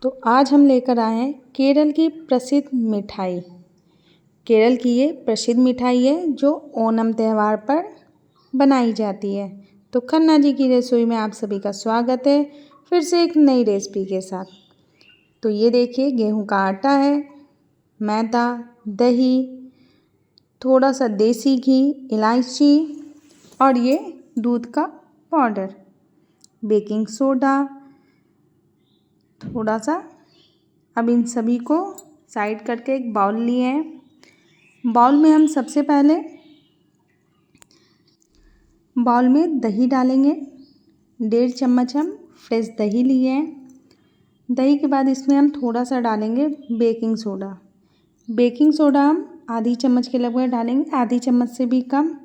तो आज हम लेकर आए हैं केरल की प्रसिद्ध मिठाई। केरल की ये प्रसिद्ध मिठाई है जो ओणम त्यौहार पर बनाई जाती है। तो खन्ना जी की रसोई में आप सभी का स्वागत है फिर से एक नई रेसिपी के साथ। तो ये देखिए गेहूं का आटा है, मैदा, दही, थोड़ा सा देसी घी, इलायची और ये दूध का पाउडर, बेकिंग सोडा थोड़ा सा। अब इन सभी को साइड करके एक बाउल लिए हैं। बाउल में हम सबसे पहले बाउल में दही डालेंगे। 1.5 चम्मच हम फ्रेश दही लिए हैं। दही के बाद इसमें हम थोड़ा सा डालेंगे बेकिंग सोडा। बेकिंग सोडा हम आधी चम्मच के लगभग डालेंगे, आधी चम्मच से भी कम।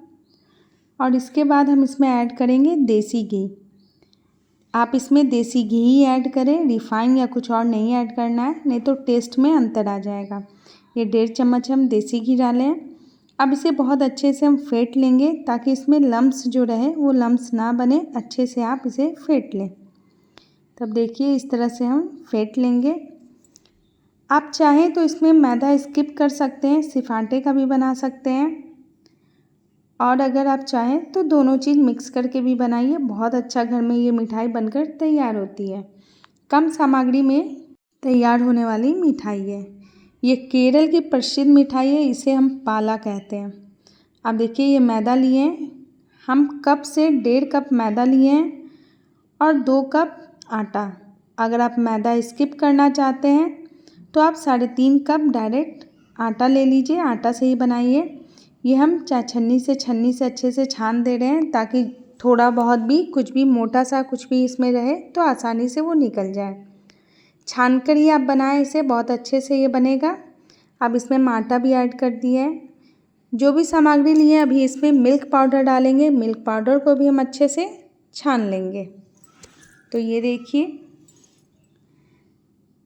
और इसके बाद हम इसमें ऐड करेंगे देसी घी। आप इसमें देसी घी ही ऐड करें, रिफाइन या कुछ और नहीं ऐड करना है, नहीं तो टेस्ट में अंतर आ जाएगा। ये 1.5 चम्मच हम देसी घी डालें हैं। अब इसे बहुत अच्छे से हम फेंट लेंगे ताकि इसमें लम्स जो रहे वो लम्स ना बने, अच्छे से आप इसे फेंट लें। तब देखिए इस तरह से हम फेंट लेंगे। आप चाहें तो इसमें मैदा स्किप कर सकते हैं, सिर्फ आटे का भी बना सकते हैं। और अगर आप चाहें तो दोनों चीज़ मिक्स करके भी बनाइए, बहुत अच्छा घर में ये मिठाई बनकर तैयार होती है। कम सामग्री में तैयार होने वाली मिठाई है। ये केरल की प्रसिद्ध मिठाई है, इसे हम पाला कहते हैं। अब देखिए ये मैदा लिए हैं, हम कप से 1.5 कप मैदा लिए हैं और 2 कप आटा। अगर आप मैदा स्किप करना चाहते हैं तो आप 3.5 कप डायरेक्ट आटा ले लीजिए, आटा से ही बनाइए। ये हम छन्नी से अच्छे से छान दे रहे हैं ताकि थोड़ा बहुत भी कुछ भी मोटा सा कुछ भी इसमें रहे तो आसानी से वो निकल जाए। छान कर ही आप बनाएं इसे, बहुत अच्छे से ये बनेगा। अब इसमें हम आटा भी ऐड कर दिए है। जो भी सामग्री ली है अभी इसमें मिल्क पाउडर डालेंगे, मिल्क पाउडर को भी हम अच्छे से छान लेंगे। तो ये देखिए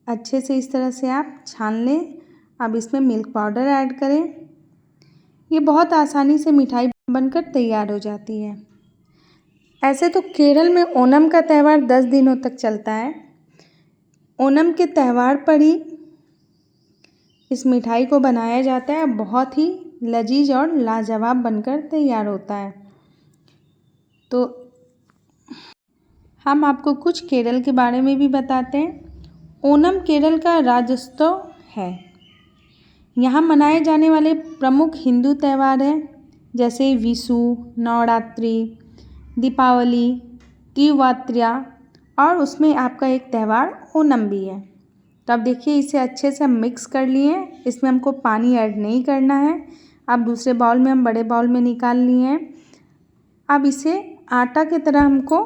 अच्छे से इस तरह से आप छान लें। अब इसमें मिल्क पाउडर ऐड करें। ये बहुत आसानी से मिठाई बनकर तैयार हो जाती है। ऐसे तो केरल में ओणम का त्यौहार 10 दिनों तक चलता है। ओणम के त्यौहार पर ही इस मिठाई को बनाया जाता है, बहुत ही लजीज और लाजवाब बनकर तैयार होता है। तो हम आपको कुछ केरल के बारे में भी बताते हैं। ओणम केरल का राज्योत्सव है। यहाँ मनाए जाने वाले प्रमुख हिंदू त्यौहार हैं जैसे विशु, नवरात्रि, दीपावली, तिरुवातिया और उसमें आपका एक त्यौहार ओणम भी है। तो अब देखिए इसे अच्छे से हम मिक्स कर लिए हैं, इसमें हमको पानी ऐड नहीं करना है। अब दूसरे बाउल में हम बड़े बाउल में निकाल लिए हैं। अब इसे आटा की तरह हमको,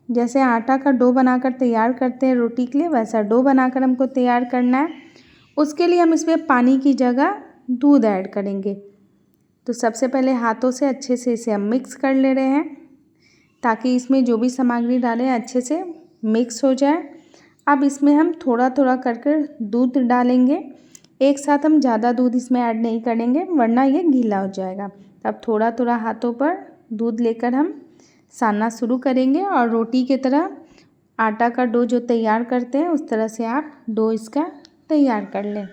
जैसे आटा का डो बनाकर तैयार करते हैं रोटी के लिए, वैसा डो बनाकर हमको तैयार करना है। उसके लिए हम इसमें पानी की जगह दूध ऐड करेंगे। तो सबसे पहले हाथों से अच्छे से इसे हम मिक्स कर ले रहे हैं ताकि इसमें जो भी सामग्री डालें अच्छे से मिक्स हो जाए। अब इसमें हम थोड़ा थोड़ा कर दूध डालेंगे, एक साथ हम ज़्यादा दूध इसमें ऐड नहीं करेंगे वरना ये गीला हो जाएगा। अब थोड़ा थोड़ा हाथों पर दूध लेकर हम सानना शुरू करेंगे और रोटी की तरह आटा का डो जो तैयार करते हैं उस तरह से आप डो इसका तैयार कर लें।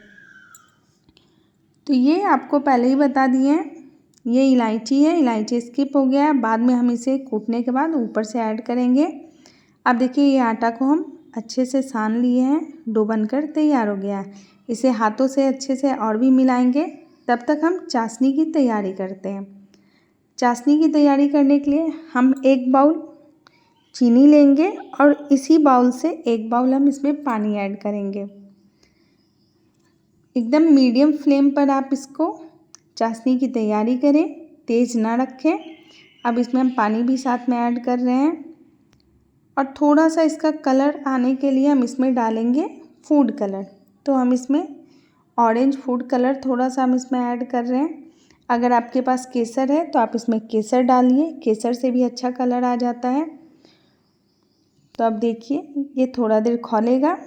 तो ये आपको पहले ही बता दिए हैं, ये इलायची है, इलायची स्किप हो गया है, बाद में हम इसे कूटने के बाद ऊपर से ऐड करेंगे। अब देखिए ये आटा को हम अच्छे से सान लिए हैं, डो बनकर तैयार हो गया है। इसे हाथों से अच्छे से और भी मिलाएंगे। तब तक हम चाशनी की तैयारी करते हैं। चाशनी की तैयारी करने के लिए हम 1 बाउल चीनी लेंगे और इसी बाउल से 1 बाउल हम इसमें पानी ऐड करेंगे। एकदम मीडियम फ्लेम पर आप इसको चाशनी की तैयारी करें, तेज़ ना रखें। अब इसमें हम पानी भी साथ में ऐड कर रहे हैं और थोड़ा सा इसका कलर आने के लिए हम इसमें डालेंगे फूड कलर। तो हम इसमें ऑरेंज फूड कलर थोड़ा सा हम इसमें ऐड कर रहे हैं। अगर आपके पास केसर है तो आप इसमें केसर डालिए, केसर से भी अच्छा कलर आ जाता है। तो अब देखिए ये थोड़ा देर खौलेगा।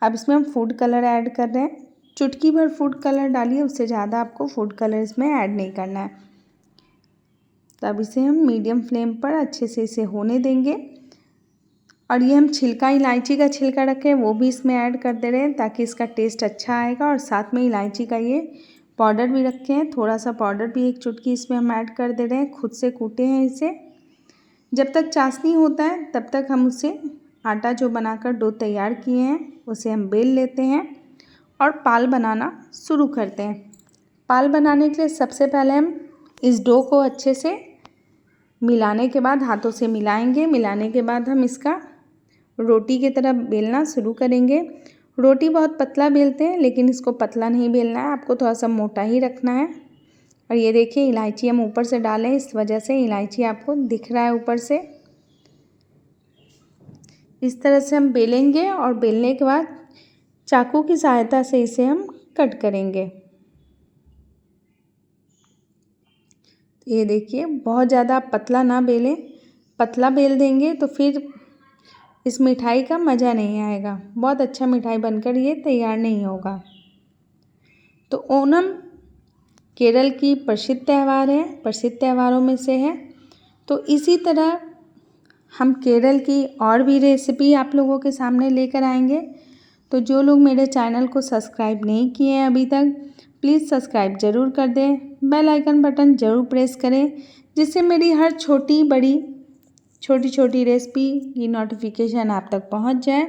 अब इसमें हम फूड कलर ऐड कर रहे हैं, चुटकी भर फूड कलर डालिए, उससे ज़्यादा आपको फूड कलर इसमें ऐड नहीं करना है। तो अब इसे हम मीडियम फ्लेम पर अच्छे से इसे होने देंगे। और ये हम छिलका, इलायची का छिलका रखे हैं वो भी इसमें ऐड कर दे रहे हैं ताकि इसका टेस्ट अच्छा आएगा। और साथ में इलायची का ये पाउडर भी रखे हैं, थोड़ा सा पाउडर भी 1 चुटकी इसमें हम ऐड कर दे रहे हैं, खुद से कूटे हैं इसे। जब तक चाशनी होता है तब तक हम उसे आटा जो बनाकर डो तैयार किए हैं उसे हम बेल लेते हैं और पाल बनाना शुरू करते हैं। पाल बनाने के लिए सबसे पहले हम इस डो को अच्छे से मिलाने के बाद हाथों से मिलाएंगे। मिलाने के बाद हम इसका रोटी की तरह बेलना शुरू करेंगे। रोटी बहुत पतला बेलते हैं लेकिन इसको पतला नहीं बेलना है, आपको थोड़ा सा मोटा ही रखना है। और ये देखिए इलायची हम ऊपर से डालें, इस वजह से इलायची आपको दिख रहा है ऊपर से। इस तरह से हम बेलेंगे और बेलने के बाद चाकू की सहायता से इसे हम कट करेंगे। ये देखिए बहुत ज़्यादा पतला ना बेलें, पतला बेल देंगे तो फिर इस मिठाई का मज़ा नहीं आएगा, बहुत अच्छा मिठाई बनकर ये तैयार नहीं होगा। तो ओणम केरल की प्रसिद्ध त्यौहार है, प्रसिद्ध त्योहारों में से है। तो इसी तरह हम केरल की और भी रेसिपी आप लोगों के सामने लेकर आएंगे। तो जो लोग मेरे चैनल को सब्सक्राइब नहीं किए हैं अभी तक, प्लीज़ सब्सक्राइब ज़रूर कर दें, बेल आइकन बटन ज़रूर प्रेस करें, जिससे मेरी हर छोटी बड़ी छोटी छोटी रेसिपी की नोटिफिकेशन आप तक पहुंच जाए।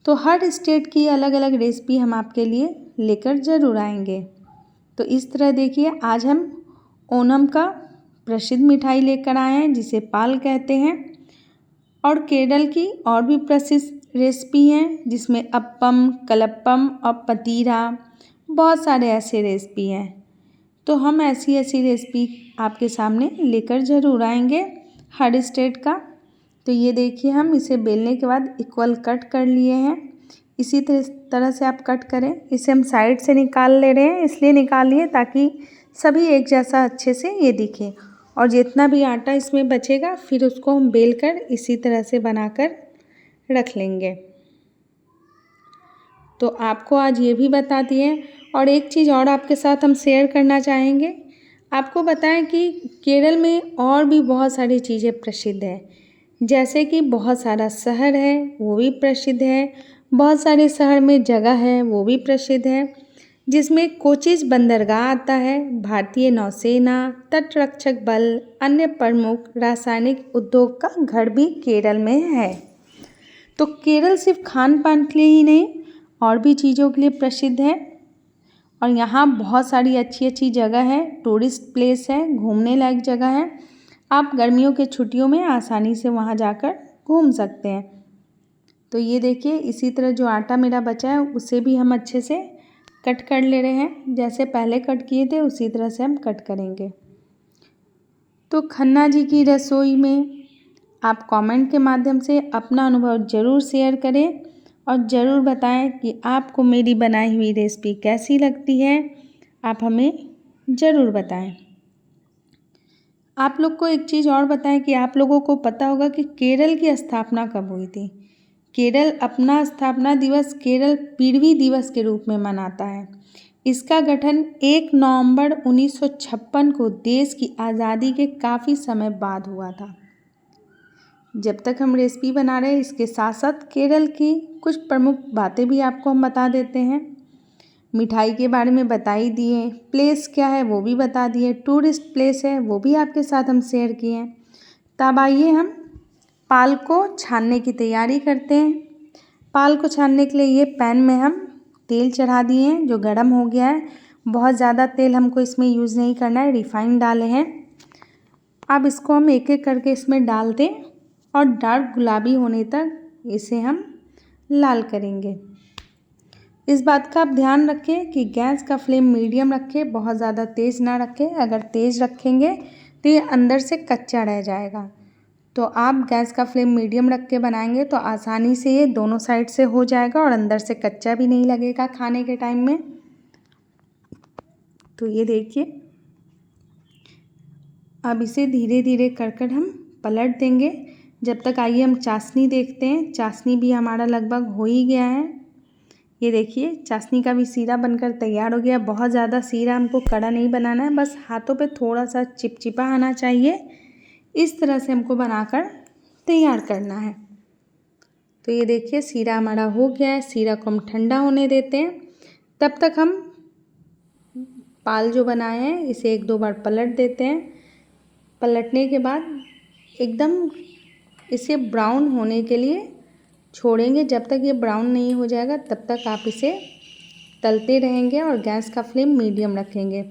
तो हर स्टेट की अलग अलग रेसिपी हम आपके लिए लेकर ज़रूर आएंगे। तो इस तरह देखिए आज हम ओणम का प्रसिद्ध मिठाई लेकर आए हैं जिसे पाल कहते हैं। और केरल की और भी प्रसिद्ध रेसिपी हैं जिसमें अप्पम, कलप्पम और पतीरा, बहुत सारे ऐसे रेसिपी हैं। तो हम ऐसी ऐसी रेसिपी आपके सामने लेकर ज़रूर आएंगे हर स्टेट का। तो ये देखिए हम इसे बेलने के बाद इक्वल कट कर लिए हैं, इसी तरह से आप कट करें। इसे हम साइड से निकाल ले रहे हैं, इसलिए निकाल लिए ताकि सभी एक जैसा अच्छे से ये दिखे। और जितना भी आटा इसमें बचेगा फिर उसको हम बेल कर इसी तरह से बनाकर रख लेंगे। तो आपको आज ये भी बता दिए। और एक चीज़ और आपके साथ हम शेयर करना चाहेंगे, आपको बताएं कि केरल में और भी बहुत सारी चीज़ें प्रसिद्ध हैं, जैसे कि बहुत सारा शहर है वो भी प्रसिद्ध है, बहुत सारे शहर में जगह है वो भी प्रसिद्ध है, जिसमें कोचिज बंदरगाह आता है, भारतीय नौसेना, तटरक्षक बल, अन्य प्रमुख रासायनिक उद्योग का घर भी केरल में है। तो केरल सिर्फ खान पान के लिए ही नहीं और भी चीज़ों के लिए प्रसिद्ध है। और यहाँ बहुत सारी अच्छी अच्छी जगह है, टूरिस्ट प्लेस है, घूमने लायक जगह है। आप गर्मियों के छुट्टियों में आसानी से वहाँ जाकर घूम सकते हैं। तो ये देखिए इसी तरह जो आटा मेरा बचा है उसे भी हम अच्छे से कट कर ले रहे हैं, जैसे पहले कट किए थे उसी तरह से हम कट करेंगे। तो खन्ना जी की रसोई में आप कमेंट के माध्यम से अपना अनुभव ज़रूर शेयर करें और ज़रूर बताएं कि आपको मेरी बनाई हुई रेसिपी कैसी लगती है, आप हमें ज़रूर बताएं। आप लोग को एक चीज़ और बताएं कि आप लोगों को पता होगा कि केरल की स्थापना कब हुई थी। केरल अपना स्थापना दिवस केरल पृथ्वी दिवस के रूप में मनाता है। इसका गठन 1 नवंबर 1956 को देश की आज़ादी के काफ़ी समय बाद हुआ था। जब तक हम रेसिपी बना रहे हैं इसके साथ साथ केरल की कुछ प्रमुख बातें भी आपको हम बता देते हैं। मिठाई के बारे में बता ही दिए, प्लेस क्या है वो भी बता दिए, टूरिस्ट प्लेस है वो भी आपके साथ हम शेयर किए हैं। तब आइए हम पाल को छानने की तैयारी करते हैं। पाल को छानने के लिए ये पैन में हम तेल चढ़ा दिए हैं जो गर्म हो गया है। बहुत ज़्यादा तेल हमको इसमें यूज़ नहीं करना है, रिफाइंड डाले हैं। अब इसको हम एक एक करके इसमें डाल दें और डार्क गुलाबी होने तक इसे हम लाल करेंगे। इस बात का आप ध्यान रखें कि गैस का फ्लेम मीडियम रखें, बहुत ज़्यादा तेज़ ना रखें। अगर तेज़ रखेंगे तो ये अंदर से कच्चा रह जाएगा। तो आप गैस का फ्लेम मीडियम रख के बनाएंगे तो आसानी से ये दोनों साइड से हो जाएगा और अंदर से कच्चा भी नहीं लगेगा खाने के टाइम में। तो ये देखिए अब इसे धीरे धीरे कर हम पलट देंगे। जब तक आइए हम चाशनी देखते हैं। चाशनी भी हमारा लगभग हो ही गया है। ये देखिए चाशनी का भी सीरा बनकर तैयार हो गया। बहुत ज़्यादा सीरा हमको कड़ा नहीं बनाना है, बस हाथों पे थोड़ा सा चिपचिपा आना चाहिए। इस तरह से हमको बनाकर तैयार करना है। तो ये देखिए सीरा हमारा हो गया है। सीरा को हम ठंडा होने देते हैं। तब तक हम पाल जो बनाए हैं इसे 1-2 बार पलट देते हैं। पलटने के बाद एकदम इसे ब्राउन होने के लिए छोड़ेंगे। जब तक ये ब्राउन नहीं हो जाएगा तब तक आप इसे तलते रहेंगे और गैस का फ्लेम मीडियम रखेंगे।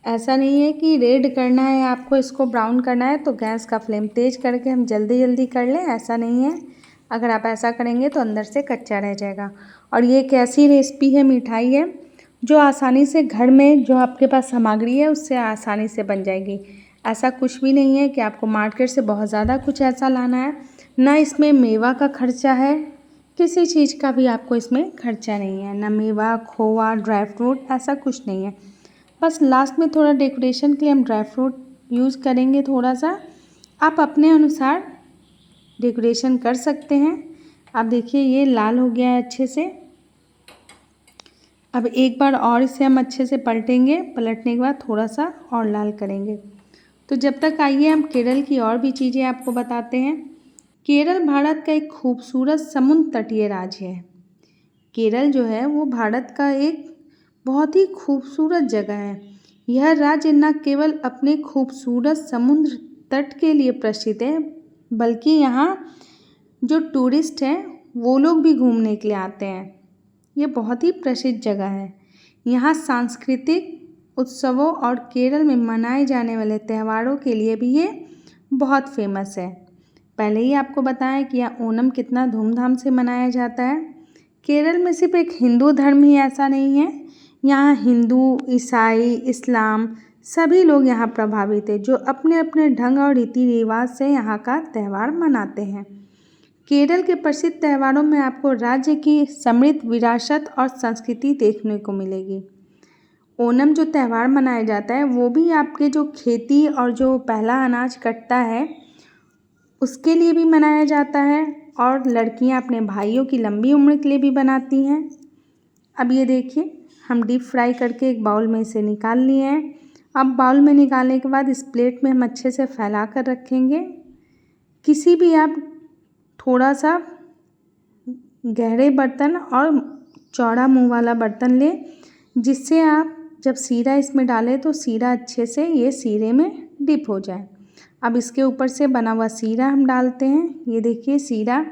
ऐसा नहीं है कि रेड करना है आपको, इसको ब्राउन करना है तो गैस का फ्लेम तेज़ करके हम जल्दी जल्दी कर लें, ऐसा नहीं है। अगर आप ऐसा करेंगे तो अंदर से कच्चा रह जाएगा। और ये एक ऐसी रेसिपी है, मिठाई है, जो आसानी से घर में जो आपके पास सामग्री है उससे आसानी से बन जाएगी। ऐसा कुछ भी नहीं है कि आपको मार्केट से बहुत ज़्यादा कुछ ऐसा लाना है, ना इसमें मेवा का खर्चा है, किसी चीज़ का भी आपको इसमें खर्चा नहीं है, ना मेवा, खोआ, ड्राई फ्रूट, ऐसा कुछ नहीं है। बस लास्ट में थोड़ा डेकोरेशन के लिए हम ड्राई फ्रूट यूज़ करेंगे थोड़ा सा। आप अपने अनुसार डेकोरेशन कर सकते हैं। आप देखिए ये लाल हो गया है अच्छे से। अब एक बार और इसे हम अच्छे से पलटेंगे। पलटने के बाद थोड़ा सा और लाल करेंगे। तो जब तक आइए हम केरल की और भी चीज़ें आपको बताते हैं। केरल भारत का एक खूबसूरत समुद्र तटीय राज्य है। केरल जो है वो भारत का एक बहुत ही खूबसूरत जगह है। यह राज्य न केवल अपने खूबसूरत समुद्र तट के लिए प्रसिद्ध है, बल्कि यहाँ जो टूरिस्ट हैं वो लोग भी घूमने के लिए आते हैं। ये बहुत ही प्रसिद्ध जगह है। यहाँ सांस्कृतिक उत्सवों और केरल में मनाए जाने वाले त्योहारों के लिए भी ये बहुत फेमस है। पहले ही आपको बताया कि यहाँ ओणम कितना धूमधाम से मनाया जाता है। केरल में सिर्फ एक हिंदू धर्म ही ऐसा नहीं है, यहाँ हिंदू, ईसाई, इस्लाम सभी लोग यहाँ प्रभावित हैं, जो अपने अपने ढंग और रीति रिवाज से यहाँ का त्यौहार मनाते हैं। केरल के प्रसिद्ध त्योहारों में आपको राज्य की समृद्ध विरासत और संस्कृति देखने को मिलेगी। ओणम जो त्यौहार मनाया जाता है वो भी आपके जो खेती और जो पहला अनाज कटता है उसके लिए भी मनाया जाता है, और लड़कियां अपने भाइयों की लंबी उम्र के लिए भी बनाती हैं। अब ये देखिए हम डीप फ्राई करके एक बाउल में इसे निकाल लिए हैं। अब बाउल में निकालने के बाद इस प्लेट में हम अच्छे से फैला कर रखेंगे। किसी भी आप थोड़ा सा गहरे बर्तन और चौड़ा मुंह वाला बर्तन लें, जिससे आप जब सीरा इसमें डालें तो सीरा अच्छे से ये सीरे में डिप हो जाए। अब इसके ऊपर से बना हुआ सीरा हम डालते हैं। ये देखिए सीरा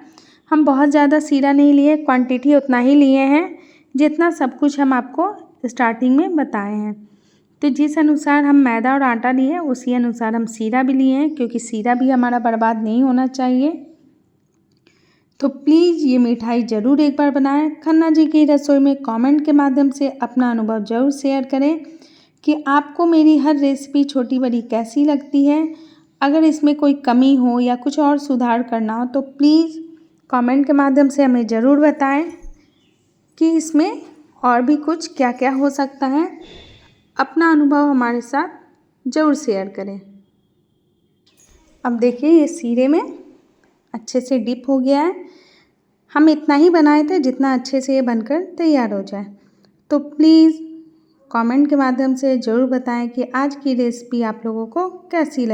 हम बहुत ज़्यादा सीरा नहीं लिए, क्वांटिटी उतना ही लिए हैं जितना सब कुछ हम आपको स्टार्टिंग में बताए हैं। तो जिस अनुसार हम मैदा और आटा लिए उसी अनुसार हम सीरा भी लिए हैं, क्योंकि सीरा भी हमारा बर्बाद नहीं होना चाहिए। तो प्लीज़ ये मिठाई ज़रूर एक बार बनाएं। खन्ना जी की रसोई में कमेंट के माध्यम से अपना अनुभव ज़रूर शेयर करें कि आपको मेरी हर रेसिपी छोटी बड़ी कैसी लगती है। अगर इसमें कोई कमी हो या कुछ और सुधार करना हो तो प्लीज़ कमेंट के माध्यम से हमें ज़रूर बताएं कि इसमें और भी कुछ क्या क्या हो सकता है। अपना अनुभव हमारे साथ ज़रूर शेयर करें। अब देखिए ये सीरे में अच्छे से डिप हो गया है। हम इतना ही बनाए थे जितना अच्छे से ये बनकर तैयार हो जाए। तो प्लीज़ कमेंट के माध्यम से ज़रूर बताएं कि आज की रेसिपी आप लोगों को कैसी लगी।